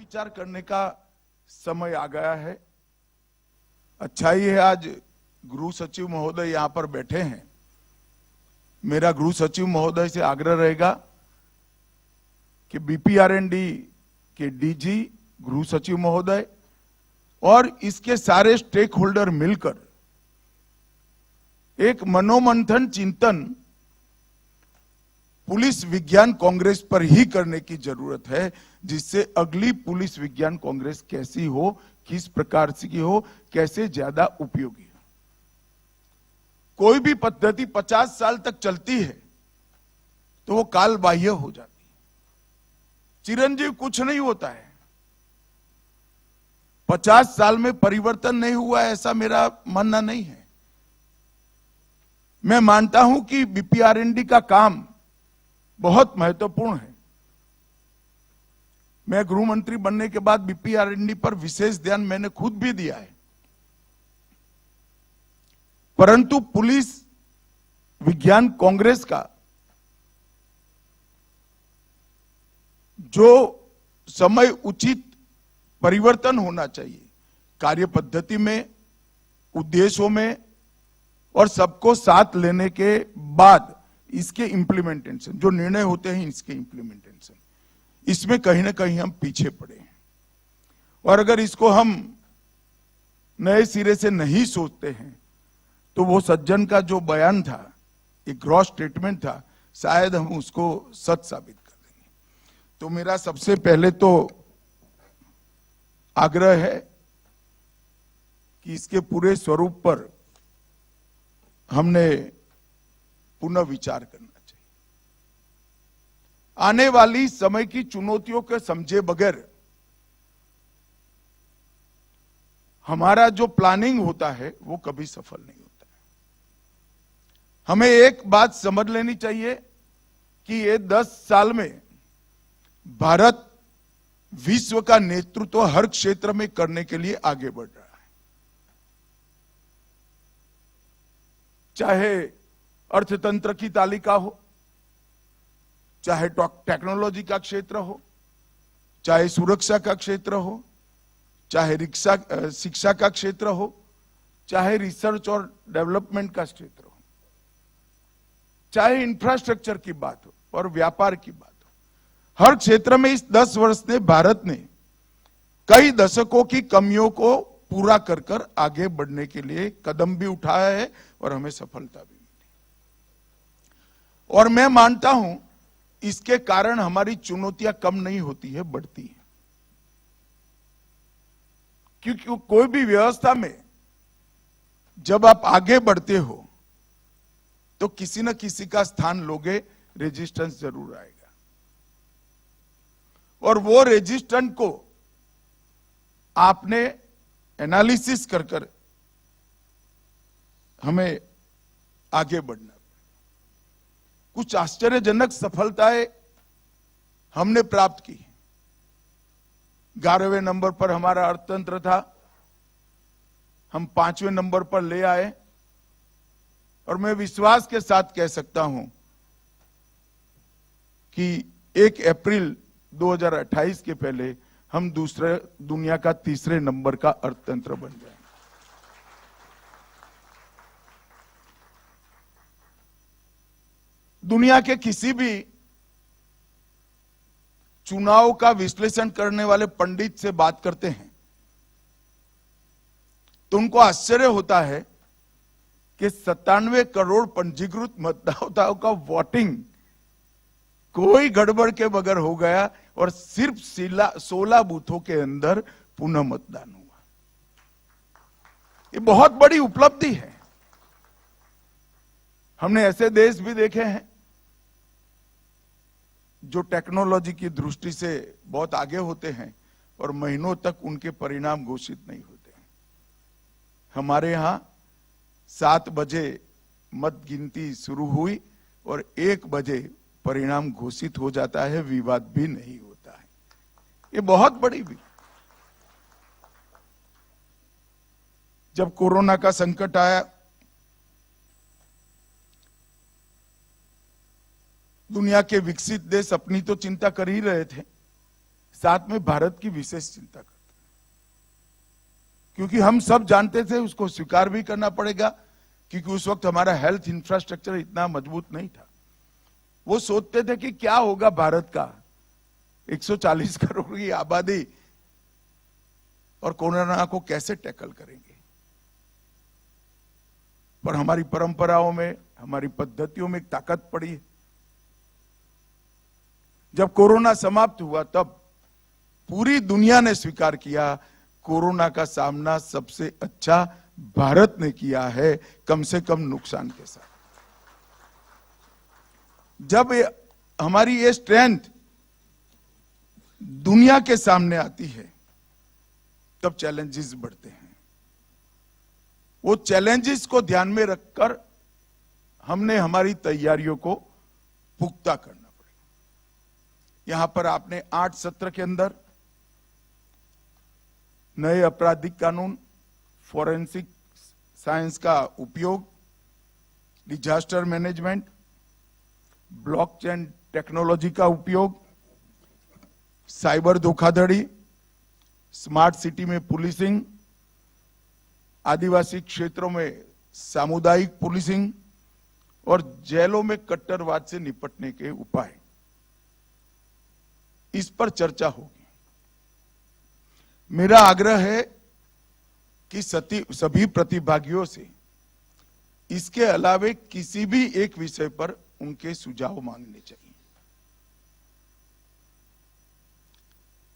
विचार करने का समय आ गया है। अच्छा ही है आज गृह सचिव महोदय यहां पर बैठे हैं। मेरा गृह सचिव महोदय से आग्रह रहेगा कि बीपीआरएनडी के डीजी, गृह सचिव महोदय और इसके सारे स्टेक होल्डर मिलकर एक मनोमंथन चिंतन पुलिस विज्ञान कांग्रेस पर ही करने की जरूरत है, जिससे अगली पुलिस विज्ञान कांग्रेस कैसी हो, किस प्रकार की हो, कैसे ज्यादा उपयोगी हो। कोई भी पद्धति 50 साल तक चलती है तो वो काल बाह्य हो जाती है। चिरंजीव कुछ नहीं होता है। 50 साल में परिवर्तन नहीं हुआ ऐसा मेरा मानना नहीं है। मैं मानता हूं कि बीपीआरएनडी का काम बहुत महत्वपूर्ण है। मैं गृह मंत्री बनने के बाद बीपीआरएनडी पर विशेष ध्यान मैंने खुद भी दिया है, परंतु पुलिस विज्ञान कांग्रेस का जो समय उचित परिवर्तन होना चाहिए कार्य पद्धति में, उद्देश्यों में और सबको साथ लेने के बाद इसके इंप्लीमेंटेशन, जो निर्णय होते हैं इसके इंप्लीमेंटेशन, इसमें कहीं ना कहीं हम पीछे पड़े हैं। और अगर इसको हम नए सिरे से नहीं सोचते हैं तो वो सज्जन का जो बयान था, एक ग्रॉस स्टेटमेंट था, शायद हम उसको सच साबित कर देंगे। तो मेरा सबसे पहले तो आग्रह है कि इसके पूरे स्वरूप पर हमने पुनः विचार करना चाहिए। आने वाली समय की चुनौतियों को समझे बगैर हमारा जो प्लानिंग होता है वो कभी सफल नहीं होता है। हमें एक बात समझ लेनी चाहिए कि ये 10 साल में भारत विश्व का नेतृत्व हर क्षेत्र में करने के लिए आगे बढ़ रहा है। चाहे अर्थतंत्र की तालिका हो, चाहे टेक्नोलॉजी का क्षेत्र हो, चाहे सुरक्षा का क्षेत्र हो, चाहे शिक्षा का क्षेत्र हो, चाहे रिसर्च और डेवलपमेंट का क्षेत्र हो, चाहे इंफ्रास्ट्रक्चर की बात हो और व्यापार की बात हो। हर क्षेत्र में इस 10 वर्ष में भारत ने कई दशकों की कमियों को पूरा कर आगे बढ़ने के लिए कदम भी उठाया है और हमें सफलता भी। और मैं मानता हूं इसके कारण हमारी चुनौतियां कम नहीं होती है, बढ़ती है। क्योंकि कोई भी व्यवस्था में जब आप आगे बढ़ते हो तो किसी न किसी का स्थान लोगे, रेजिस्टेंस जरूर आएगा। और वो रेजिस्टेंस को आपने एनालिसिस कर हमें आगे बढ़ना। कुछ आश्चर्यजनक सफलताएं हमने प्राप्त की। 11वें नंबर पर हमारा अर्थतंत्र था, हम 5वें नंबर पर ले आए। और मैं विश्वास के साथ कह सकता हूं कि 1 अप्रैल 2028 के पहले हम दुनिया का 3रे नंबर का अर्थतंत्र बन गए। दुनिया के किसी भी चुनाव का विश्लेषण करने वाले पंडित से बात करते हैं तो उनको आश्चर्य होता है कि 97 करोड़ पंजीकृत मतदाताओं का वोटिंग कोई गड़बड़ के बगैर हो गया और सिर्फ 16 बूथों के अंदर पुनः मतदान हुआ। ये बहुत बड़ी उपलब्धि है। हमने ऐसे देश भी देखे हैं जो टेक्नोलॉजी की दृष्टि से बहुत आगे होते हैं और महीनों तक उनके परिणाम घोषित नहीं होते हैं। हमारे यहां 7 बजे मत गिनती शुरू हुई और 1 बजे परिणाम घोषित हो जाता है, विवाद भी नहीं होता है। ये बहुत बड़ी भी। जब कोरोना का संकट आया, दुनिया के विकसित देश अपनी तो चिंता कर ही रहे थे, साथ में भारत की विशेष चिंता करते हैं, क्योंकि हम सब जानते थे, उसको स्वीकार भी करना पड़ेगा, क्योंकि उस वक्त हमारा हेल्थ इंफ्रास्ट्रक्चर इतना मजबूत नहीं था। वो सोचते थे कि क्या होगा भारत का 140 करोड़ की आबादी और कोरोना को कैसे टैकल करेंगे। पर हमारी परंपराओं में, हमारी पद्धतियों में एक ताकत पड़ी है। जब कोरोना समाप्त हुआ तब पूरी दुनिया ने स्वीकार किया कोरोना का सामना सबसे अच्छा भारत ने किया है, कम से कम नुकसान के साथ। जब हमारी ये स्ट्रेंथ दुनिया के सामने आती है तब चैलेंजेस बढ़ते हैं। वो चैलेंजेस को ध्यान में रखकर हमने हमारी तैयारियों को पुख्ता करना पड़ेगा। यहां पर आपने 8 सत्र के अंदर नए आपराधिक कानून, फॉरेंसिक साइंस का उपयोग, डिजास्टर मैनेजमेंट, ब्लॉकचेन टेक्नोलॉजी का उपयोग, साइबर धोखाधड़ी, स्मार्ट सिटी में पुलिसिंग, आदिवासी क्षेत्रों में सामुदायिक पुलिसिंग और जेलों में कट्टरवाद से निपटने के उपाय, इस पर चर्चा होगी। मेरा आग्रह है कि सभी प्रतिभागियों से इसके अलावे किसी भी एक विषय पर उनके सुझाव मांगने चाहिए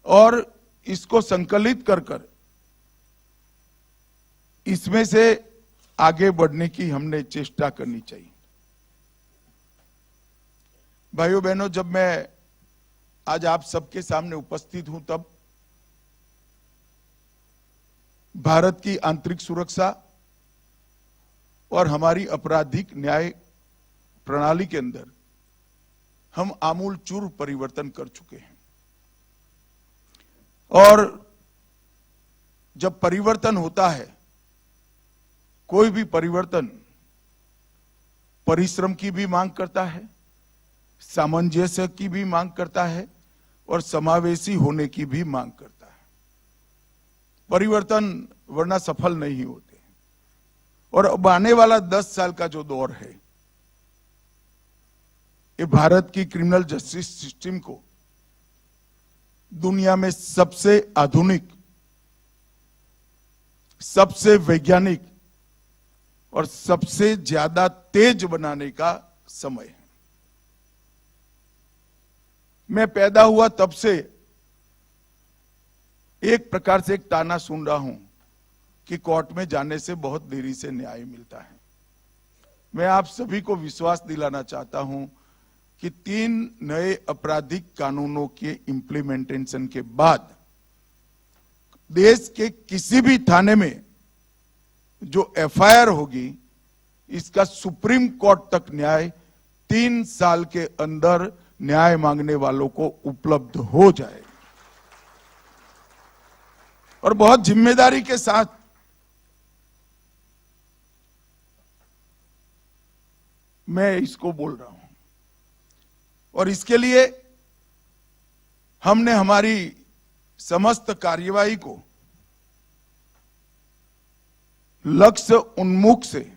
और इसको संकलित कर इसमें से आगे बढ़ने की हमने चेष्टा करनी चाहिए। भाइयों बहनों, जब मैं आज आप सबके सामने उपस्थित हूं तब भारत की आंतरिक सुरक्षा और हमारी आपराधिक न्याय प्रणाली के अंदर हम आमूलचूल परिवर्तन कर चुके हैं। और जब परिवर्तन होता है, कोई भी परिवर्तन परिश्रम की भी मांग करता है, सामंजस्य की भी मांग करता है और समावेशी होने की भी मांग करता है। परिवर्तन वरना सफल नहीं होते। और अब आने वाला 10 साल का जो दौर है, ये भारत की क्रिमिनल जस्टिस सिस्टम को दुनिया में सबसे आधुनिक, सबसे वैज्ञानिक और सबसे ज्यादा तेज बनाने का समय है। मैं पैदा हुआ तब से एक प्रकार से एक ताना सुन रहा हूं कि कोर्ट में जाने से बहुत देरी से न्याय मिलता है। मैं आप सभी को विश्वास दिलाना चाहता हूं कि 3 नए आपराधिक कानूनों के इंप्लीमेंटेशन के बाद देश के किसी भी थाने में जो एफआईआर होगी, इसका सुप्रीम कोर्ट तक न्याय 3 साल के अंदर न्याय मांगने वालों को उपलब्ध हो जाएगा। और बहुत जिम्मेदारी के साथ मैं इसको बोल रहा हूं और इसके लिए हमने हमारी समस्त कार्यवाही को लक्ष्य उन्मुख से,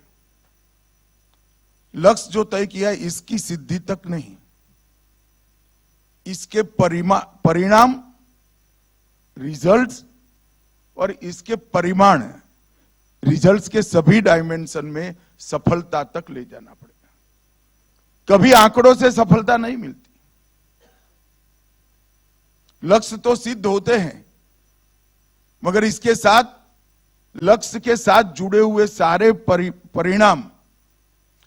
लक्ष्य जो तय किया है इसकी सिद्धि तक नहीं, इसके परिणाम, रिजल्ट्स और इसके परिमाण, रिजल्ट्स के सभी डायमेंशन में सफलता तक ले जाना पड़ेगा। कभी आंकड़ों से सफलता नहीं मिलती। लक्ष्य तो सिद्ध होते हैं, मगर इसके साथ, लक्ष्य के साथ जुड़े हुए सारे परिणाम,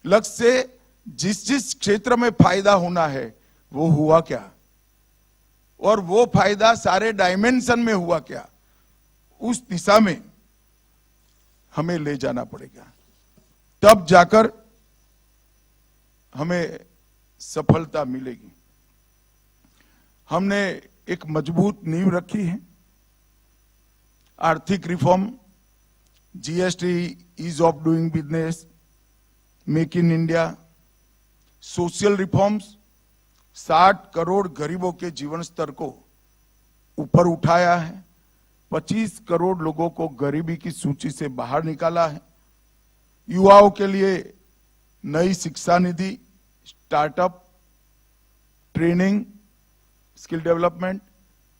लक्ष्य से जिस जिस क्षेत्र में फायदा होना है वो हुआ क्या, और वो फायदा सारे डायमेंशन में हुआ क्या, उस दिशा में हमें ले जाना पड़ेगा। तब जाकर हमें सफलता मिलेगी। हमने एक मजबूत नींव रखी है। आर्थिक reform, GST, ease of doing business, make in India, social reforms 60 crore गरीबों के जीवन स्तर को ऊपर उठाया है, 25 करोड़ लोगों को गरीबी की सूची से बाहर निकाला है, युवाओं के लिए नई शिक्षा निधि, स्टार्टअप, ट्रेनिंग, स्किल डेवलपमेंट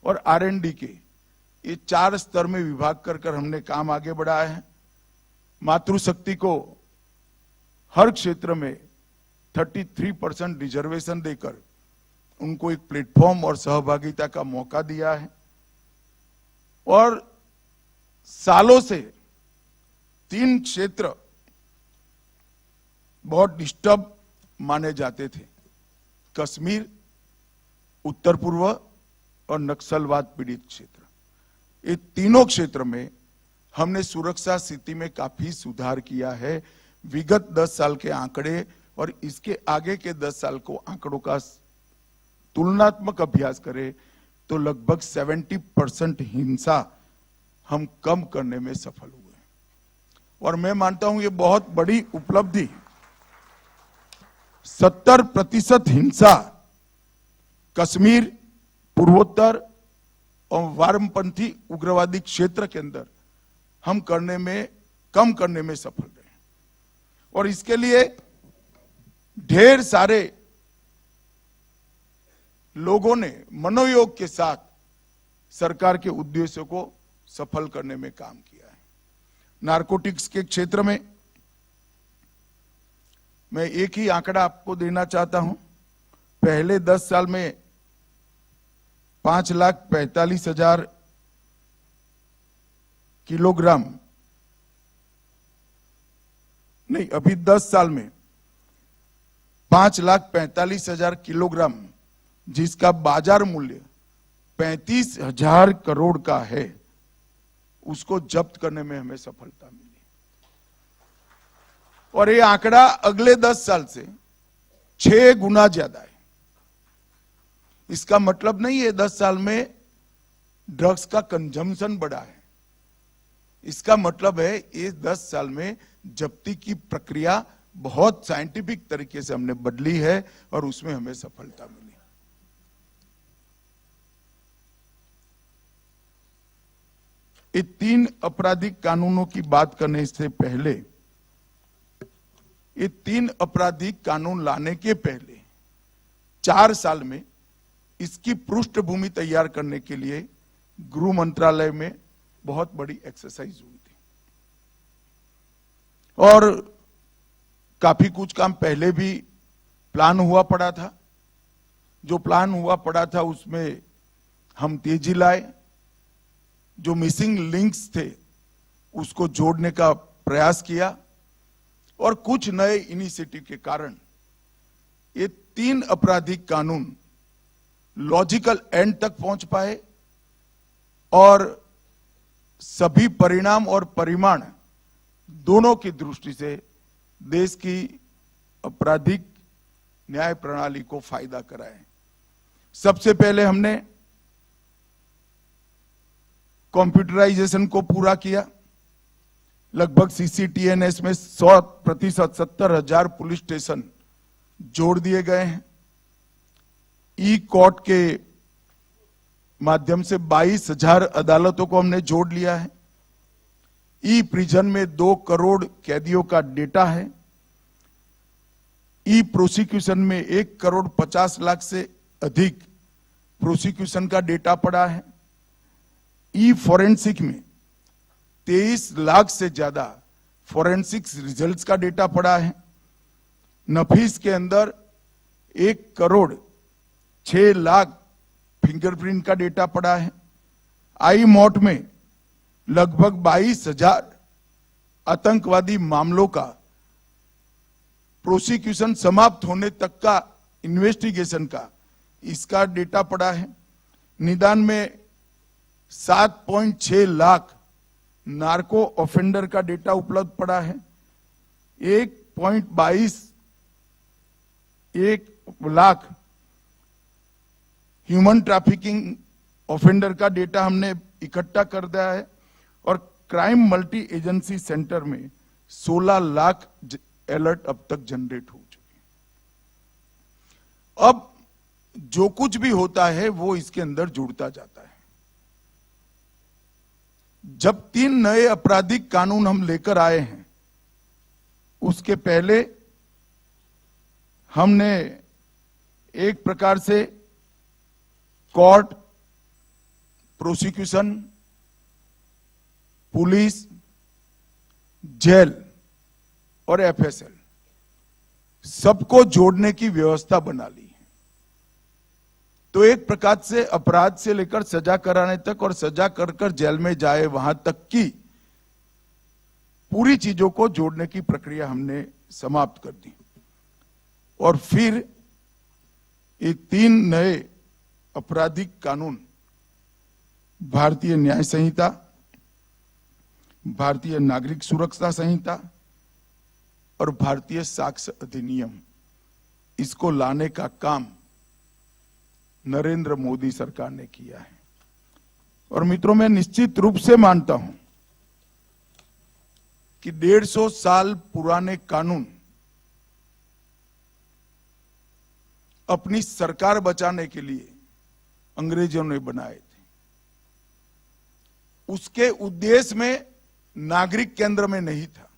और R&D के ये 4 स्तर में विभाग कर हमने काम आगे बढ़ाया है। मातृशक्ति को हर क्षेत्र में 33% रिजर्वेशन देकर उनको एक प्लेटफॉर्म और सहभागिता का मौका दिया है। और सालों से 3 क्षेत्र बहुत डिस्टर्ब माने जाते थे, कश्मीर, उत्तर पूर्व और नक्सलवाद पीड़ित क्षेत्र। ये तीनों क्षेत्र में हमने सुरक्षा स्थिति में काफी सुधार किया है। विगत 10 साल के आंकड़े और इसके आगे के 10 साल को आंकड़ों का तुलनात्मक अभ्यास करें तो लगभग 70% हिंसा हम कम करने में सफल हुए। और मैं मानता हूं ये बहुत बड़ी उपलब्धि। 70% हिंसा कश्मीर, पूर्वोत्तर और वामपंथी उग्रवादी क्षेत्र के अंदर हम कम करने में सफल रहे। और इसके लिए ढेर सारे लोगों ने मनोयोग के साथ सरकार के उद्देश्यों को सफल करने में काम किया है। नारकोटिक्स के क्षेत्र में मैं एक ही आंकड़ा आपको देना चाहता हूं। पहले 10 साल में 5,45,000 किलोग्राम नहीं, अभी 10 साल में 5,45,000 किलोग्राम, जिसका बाजार मूल्य 35,000 करोड़ का है, उसको जब्त करने में हमें सफलता मिली। और ये आंकड़ा अगले 10 साल से 6 गुना ज्यादा है। इसका मतलब नहीं है 10 साल में ड्रग्स का कंजम्पशन बढ़ा है। इसका मतलब है ये 10 साल में जब्ती की प्रक्रिया बहुत साइंटिफिक तरीके से हमने बदली है और उसमें हमें सफलता मिली। ये 3 आपराधिक कानूनों की बात करने से पहले, ये 3 आपराधिक कानून लाने के पहले 4 साल में इसकी पृष्ठभूमि तैयार करने के लिए गृह मंत्रालय में बहुत बड़ी एक्सरसाइज हुई थी। और काफी कुछ काम पहले भी प्लान हुआ पड़ा था। जो प्लान हुआ पड़ा था उसमें हम तेजी लाए। जो मिसिंग लिंक्स थे उसको जोड़ने का प्रयास किया और कुछ नए इनिशिएटिव के कारण ये 3 आपराधिक कानून लॉजिकल एंड तक पहुंच पाए और सभी परिणाम और परिमाण दोनों की दृष्टि से देश की आपराधिक न्याय प्रणाली को फायदा कराए। सबसे पहले हमने कंप्यूटराइजेशन को पूरा किया। लगभग CCTNS में 100% 70,000 पुलिस स्टेशन जोड़ दिए गए हैं। ई-कोर्ट के माध्यम से 22,000 अदालतों को हमने जोड़ लिया है। ई प्रिजन में 2 करोड़ कैदियों का डेटा है। ई प्रोसिक्यूशन में 1 करोड़ 50 लाख से अधिक प्रोसिक्यूशन का डेटा पड़ा है। ई फॉरेंसिक में 23 लाख से ज्यादा फॉरेंसिक्स रिजल्ट्स का डेटा पड़ा है। नफीस के अंदर 1 करोड़ 6 लाख फिंगरप्रिंट का डेटा पड़ा है। आई मॉट में लगभग 22,000 आतंकवादी मामलों का प्रोसिक्यूशन समाप्त होने तक का इन्वेस्टिगेशन का इसका डेटा पड़ा है। निदान में 7.6 लाख नार्को ऑफेंडर का डेटा उपलब्ध पड़ा है। 1 लाख ह्यूमन ट्रैफिकिंग ऑफेंडर का डेटा हमने इकट्ठा कर दिया है और क्राइम मल्टी एजेंसी सेंटर में 16 लाख अलर्ट अब तक जनरेट हो चुके हैं। अब जो कुछ भी होता है वो इसके अंदर जुड़ता जाता है। जब 3 नए आपराधिक कानून हम लेकर आए हैं, उसके पहले हमने एक प्रकार से कोर्ट, प्रोसिक्यूशन, पुलिस, जेल और एफएसएल सबको जोड़ने की व्यवस्था बना ली है। तो एक प्रकार से अपराध से लेकर सजा कराने तक और सजा कर जेल में जाए वहां तक की पूरी चीजों को जोड़ने की प्रक्रिया हमने समाप्त कर दी। और फिर ये 3 नए आपराधिक कानून, भारतीय न्याय संहिता, भारतीय नागरिक सुरक्षा संहिता और भारतीय साक्ष्य अधिनियम, इसको लाने का काम नरेंद्र मोदी सरकार ने किया है। और मित्रों, मैं निश्चित रूप से मानता हूं कि 150 साल पुराने कानून अपनी सरकार बचाने के लिए अंग्रेजों ने बनाए थे। उसके उद्देश्य में नागरिक केंद्र में नहीं था।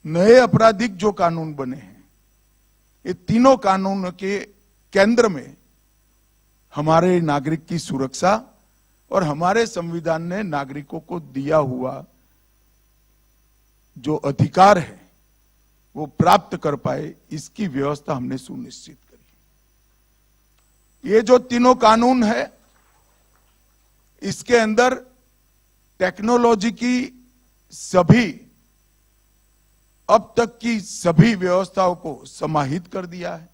नए आपराधिक जो कानून बने हैं, ये तीनों कानून के केंद्र में हमारे नागरिक की सुरक्षा और हमारे संविधान ने नागरिकों को दिया हुआ जो अधिकार है वो प्राप्त कर पाए, इसकी व्यवस्था हमने सुनिश्चित करी। ये जो तीनों कानून है, इसके अंदर टेक्नोलॉजी की सभी, अब तक की सभी व्यवस्थाओं को समाहित कर दिया है।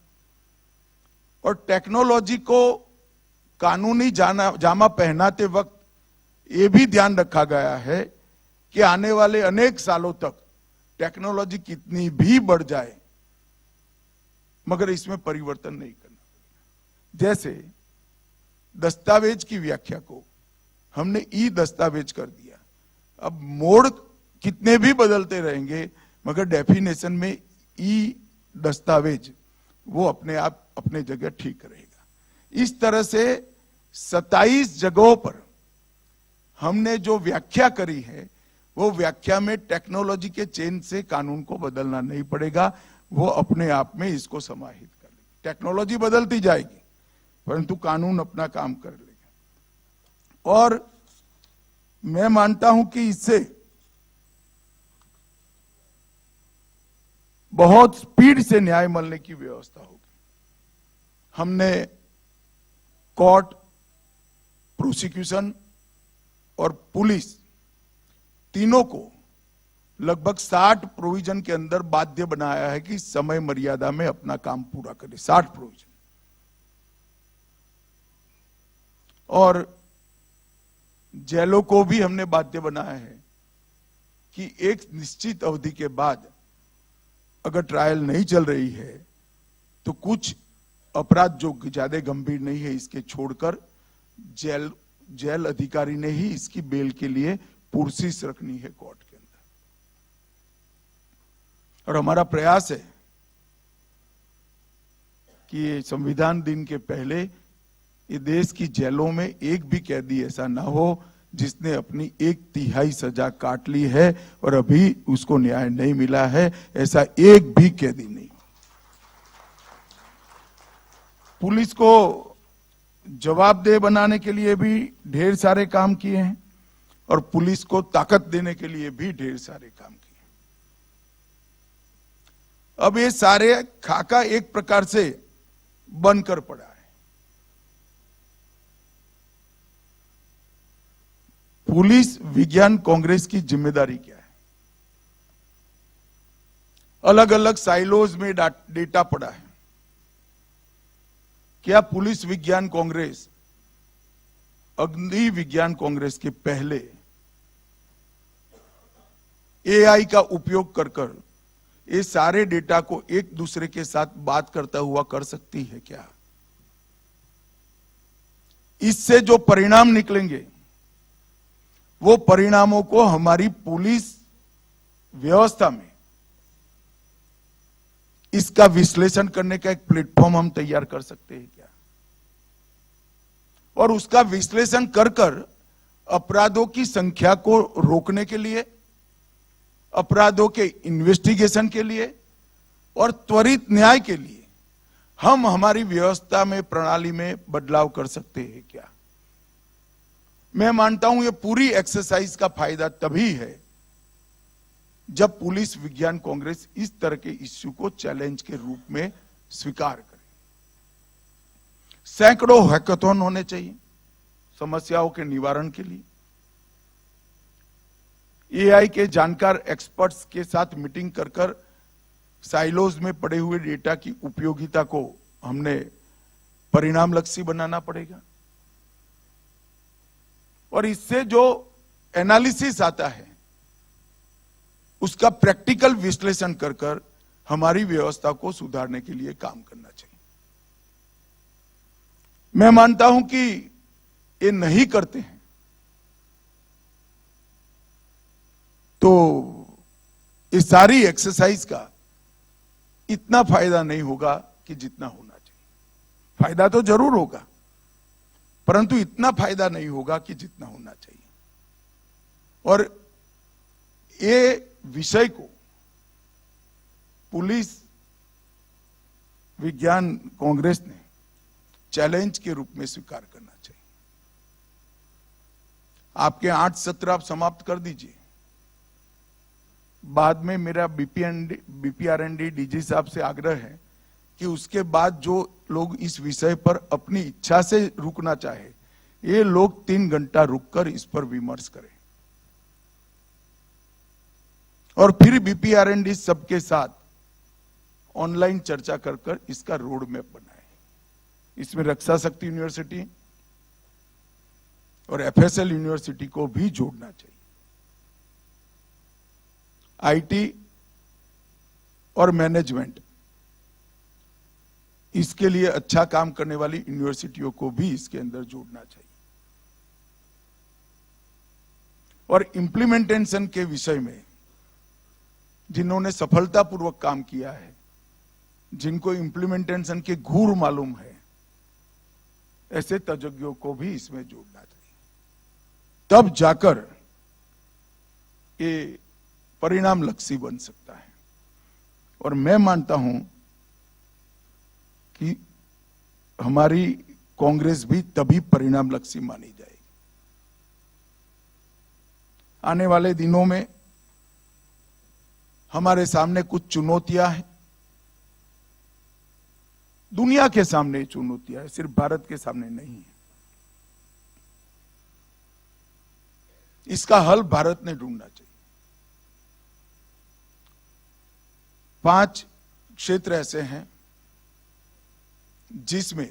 और टेक्नोलॉजी को कानूनी जामा पहनाते वक्त ये भी ध्यान रखा गया है कि आने वाले अनेक सालों तक टेक्नोलॉजी कितनी भी बढ़ जाए, मगर इसमें परिवर्तन नहीं करना। जैसे दस्तावेज की व्याख्या को हमने ई दस्तावेज कर दिया। अब मोड कितने भी बदलते रहेंगे, मगर डेफिनेशन में ई दस्तावेज वो अपने आप अपने जगह ठीक रहेगा। इस तरह से 27 जगहों पर हमने जो व्याख्या करी है, वो व्याख्या में टेक्नोलॉजी के चेंज से कानून को बदलना नहीं पड़ेगा, वो अपने आप में इसको समाहित कर लेगा। टेक्नोलॉजी बदलती जाएगी परंतु कानून अपना काम कर लेगा। और मैं मानता हूं कि इससे बहुत स्पीड से न्याय मिलने की व्यवस्था होगी। हमने कोर्ट, प्रोसिक्यूशन और पुलिस तीनों को लगभग 60 प्रोविजन के अंदर बाध्य बनाया है कि समय मर्यादा में अपना काम पूरा करे। 60 प्रोविजन। और जेलों को भी हमने बाध्य बनाया है कि एक निश्चित अवधि के बाद अगर ट्रायल नहीं चल रही है तो कुछ अपराध जो ज्यादा गंभीर नहीं है, इसके छोड़कर जेल अधिकारी ने ही इसकी बेल के लिए पुरसिस रखनी है कोर्ट के अंदर। और हमारा प्रयास है कि संविधान दिन के पहले ये देश की जेलों में एक भी कैदी ऐसा ना हो जिसने अपनी 1/3 सजा काट ली है और अभी उसको न्याय नहीं मिला है। ऐसा एक भी कैदी नहीं। पुलिस को जवाबदेह बनाने के लिए भी ढेर सारे काम किए हैं और पुलिस को ताकत देने के लिए भी ढेर सारे काम किए। अब ये सारे खाका एक प्रकार से बनकर पड़ा है। पुलिस विज्ञान कांग्रेस की जिम्मेदारी क्या है? अलग अलग साइलोज में डेटा पड़ा है। क्या पुलिस विज्ञान कांग्रेस अग्नि विज्ञान कांग्रेस के पहले एआई का उपयोग कर ये सारे डेटा को एक दूसरे के साथ बात करता हुआ कर सकती है क्या? इससे जो परिणाम निकलेंगे वो परिणामों को हमारी पुलिस व्यवस्था में इसका विश्लेषण करने का एक प्लेटफॉर्म हम तैयार कर सकते हैं क्या? और उसका विश्लेषण कर अपराधों की संख्या को रोकने के लिए, अपराधों के इन्वेस्टिगेशन के लिए और त्वरित न्याय के लिए हम हमारी व्यवस्था में, प्रणाली में बदलाव कर सकते हैं क्या? मैं मानता हूं ये पूरी एक्सरसाइज का फायदा तभी है जब पुलिस विज्ञान कांग्रेस इस तरह के इश्यू को चैलेंज के रूप में स्वीकार करे। सैकड़ों हैकाथॉन होने चाहिए समस्याओं के निवारण के लिए। एआई के जानकार एक्सपर्ट्स के साथ मीटिंग कर साइलोज में पड़े हुए डेटा की उपयोगिता को हमने परिणाम लक्षी बनाना पड़ेगा और इससे जो एनालिसिस आता है उसका प्रैक्टिकल विश्लेषण कर हमारी व्यवस्था को सुधारने के लिए काम करना चाहिए। मैं मानता हूं कि ये नहीं करते हैं तो इस सारी एक्सरसाइज का इतना फायदा नहीं होगा कि जितना होना चाहिए। फायदा तो जरूर होगा परंतु इतना फायदा नहीं होगा कि जितना होना चाहिए। और ये विषय को पुलिस विज्ञान कांग्रेस ने चैलेंज के रूप में स्वीकार करना चाहिए। आपके 8 सत्र आप समाप्त कर दीजिए। बाद में मेरा बीपीआरएनडी डीजी साहब से आग्रह है कि उसके बाद जो लोग इस विषय पर अपनी इच्छा से रुकना चाहे, ये लोग 3 घंटा रुककर इस पर विमर्श करें और फिर बीपीआरएनडी सबके साथ ऑनलाइन चर्चा कर इसका रोड मैप बनाए। इसमें रक्षा शक्ति यूनिवर्सिटी और एफएसएल यूनिवर्सिटी को भी जोड़ना चाहिए। आईटी और मैनेजमेंट, इसके लिए अच्छा काम करने वाली यूनिवर्सिटियों को भी इसके अंदर जोड़ना चाहिए। और इंप्लीमेंटेशन के विषय में जिन्होंने सफलतापूर्वक काम किया है, जिनको इंप्लीमेंटेशन के गुर मालूम है, ऐसे तज्ञों को भी इसमें जोड़ना चाहिए। तब जाकर ये परिणाम लक्षी बन सकता है। और मैं मानता हूं कि हमारी कांग्रेस भी तभी परिणाम लक्षी मानी जाएगी। आने वाले दिनों में हमारे सामने कुछ चुनौतियां हैं। दुनिया के सामने चुनौतियां है, सिर्फ भारत के सामने नहीं है। इसका हल भारत ने ढूंढना चाहिए। 5 क्षेत्र ऐसे हैं जिसमें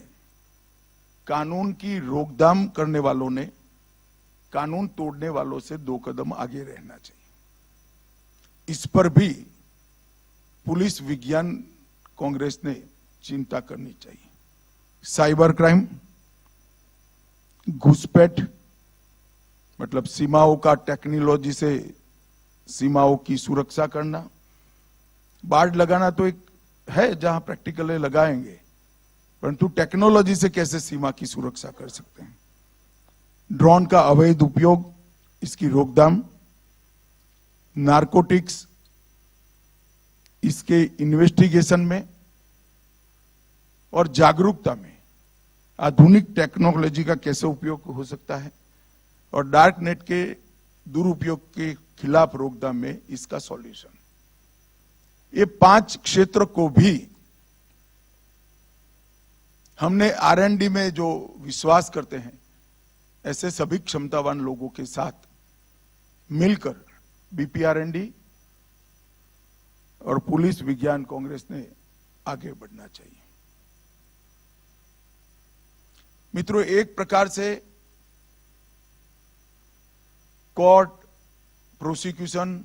कानून की रोकथाम करने वालों ने कानून तोड़ने वालों से 2 कदम आगे रहना चाहिए। इस पर भी पुलिस विज्ञान कांग्रेस ने चिंता करनी चाहिए। साइबर क्राइम, घुसपैठ मतलब सीमाओं का टेक्नोलॉजी से सीमाओं की सुरक्षा करना। बाड़ लगाना तो एक है जहां प्रैक्टिकल लगाएंगे, परंतु टेक्नोलॉजी से कैसे सीमा की सुरक्षा कर सकते हैं। ड्रोन का अवैध उपयोग, इसकी रोकथाम, नारकोटिक्स, इसके इन्वेस्टिगेशन में और जागरूकता में आधुनिक टेक्नोलॉजी का कैसे उपयोग हो सकता है और डार्क नेट के दुरुपयोग के खिलाफ रोकथाम में इसका सॉल्यूशन। ये 5 क्षेत्र को भी हमने आरएनडी में जो विश्वास करते हैं, ऐसे सभी क्षमतावान लोगों के साथ मिलकर बीपीआरएनडी और पुलिस विज्ञान कांग्रेस ने आगे बढ़ना चाहिए। मित्रों, एक प्रकार से कोर्ट, प्रोसिक्यूशन,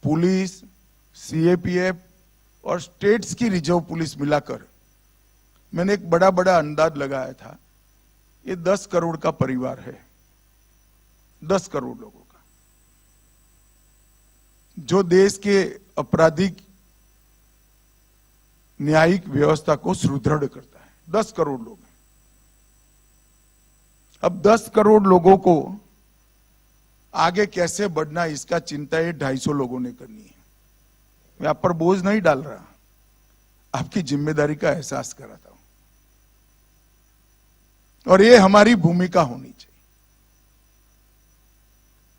पुलिस, सीएपीएफ और स्टेट्स की रिजर्व पुलिस मिलाकर मैंने एक बड़ा अंदाज लगाया था। ये 10 करोड़ का परिवार है, 10 करोड़ लोगों का, जो देश के आपराधिक न्यायिक व्यवस्था को सुदृढ़ करता है। 10 करोड़ लोग हैं। अब 10 करोड़ लोगों को आगे कैसे बढ़ना इसका चिंता ये 250 लोगों ने करनी है। मैं आप पर बोझ नहीं डाल रहा, आपकी जिम्मेदारी का एहसास कराता हूं, और ये हमारी भूमिका होनी चाहिए।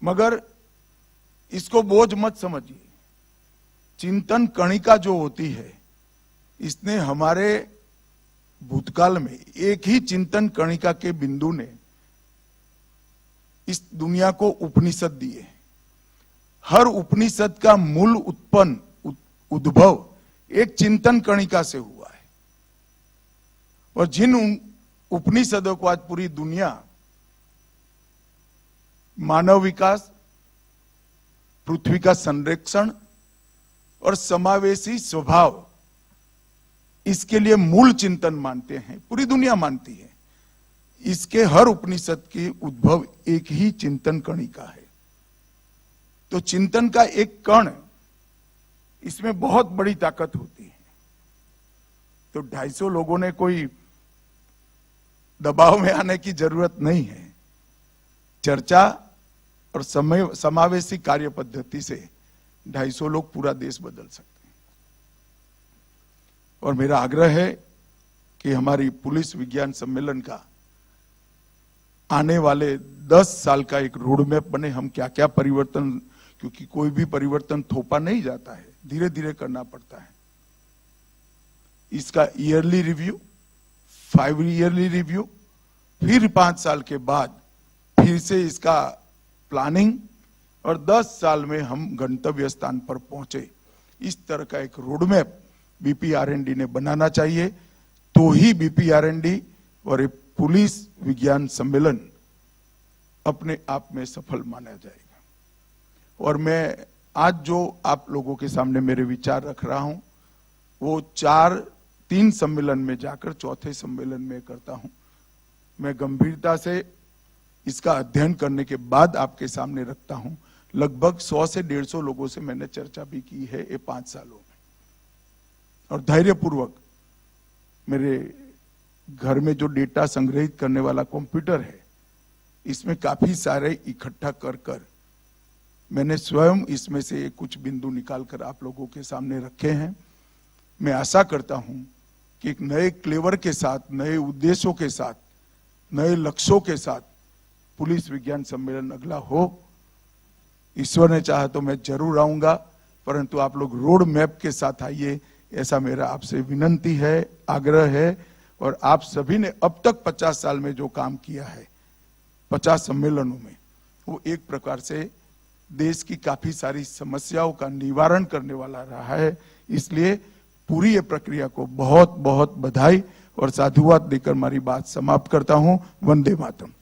मगर इसको बोझ मत समझिए। चिंतन कणिका जो होती है, इसने हमारे भूतकाल में एक ही चिंतन कणिका के बिंदु ने इस दुनिया को उपनिषद दिए। हर उपनिषद का मूल उद्भव एक चिंतन कणिका से हुआ है, और जिन उपनिषदों को आज पूरी दुनिया मानव विकास, पृथ्वी का संरक्षण और समावेशी स्वभाव, इसके लिए मूल चिंतन मानते हैं, पूरी दुनिया मानती है, इसके हर उपनिषद की उद्भव एक ही चिंतन कणिका है। तो चिंतन का एक कण, इसमें बहुत बड़ी ताकत होती है। तो 250 लोगों ने कोई दबाव में आने की जरूरत नहीं है। चर्चा और समावेशी कार्य पद्धति से 250 लोग पूरा देश बदल सकते हैं। और मेरा आग्रह है कि हमारी पुलिस विज्ञान सम्मेलन का आने वाले 10 साल का एक रोड मैप बने। हम क्या क्या परिवर्तन, क्योंकि कोई भी परिवर्तन थोपा नहीं जाता है, धीरे धीरे करना पड़ता है। इसका ईयरली रिव्यू, 5 ईयरली रिव्यू, फिर 5 साल के बाद फिर से इसका प्लानिंग, और 10 साल में हम गंतव्य स्थान पर पहुंचे। इस तरह का एक रोड मैप बीपीआरएनडी ने बनाना चाहिए, तो ही बीपीआरएनडी और एक पुलिस विज्ञान सम्मेलन अपने आप में सफल माना जाएगा। और मैं आज जो आप लोगों के सामने मेरे विचार रख रहा हूं, वो 3 सम्मेलन में जाकर 4थे सम्मेलन में करता हूं। मैं गंभीरता से इसका अध्ययन करने के बाद आपके सामने रखता हूं। लगभग 100 से 150 लोगों से मैंने चर्चा भी की है ये 5 सालों में, और धैर्यपूर्वक मेरे घर में जो डेटा संग्रहित करने वाला कंप्यूटर है, इसमें काफी सारे इकट्ठा कर मैंने स्वयं इसमें से कुछ बिंदु निकालकर आप लोगों के सामने रखे हैं। मैं आशा करता हूं कि एक नए क्लेवर के साथ, नए उद्देश्यों के साथ, नए लक्ष्यों के साथ पुलिस विज्ञान सम्मेलन अगला हो। ईश्वर ने चाहा तो मैं जरूर आऊंगा, परंतु आप लोग रोड मैप के साथ आइए, ऐसा मेरा आपसे विनंती है, आग्रह है। और आप सभी ने अब तक 50 साल में जो काम किया है, 50 सम्मेलनों में, वो एक प्रकार से देश की काफी सारी समस्याओं का निवारण करने वाला रहा है। इसलिए पूरी ये प्रक्रिया को बहुत बहुत बधाई और साधुवाद देकर हमारी बात समाप्त करता हूं। वंदे मातरम।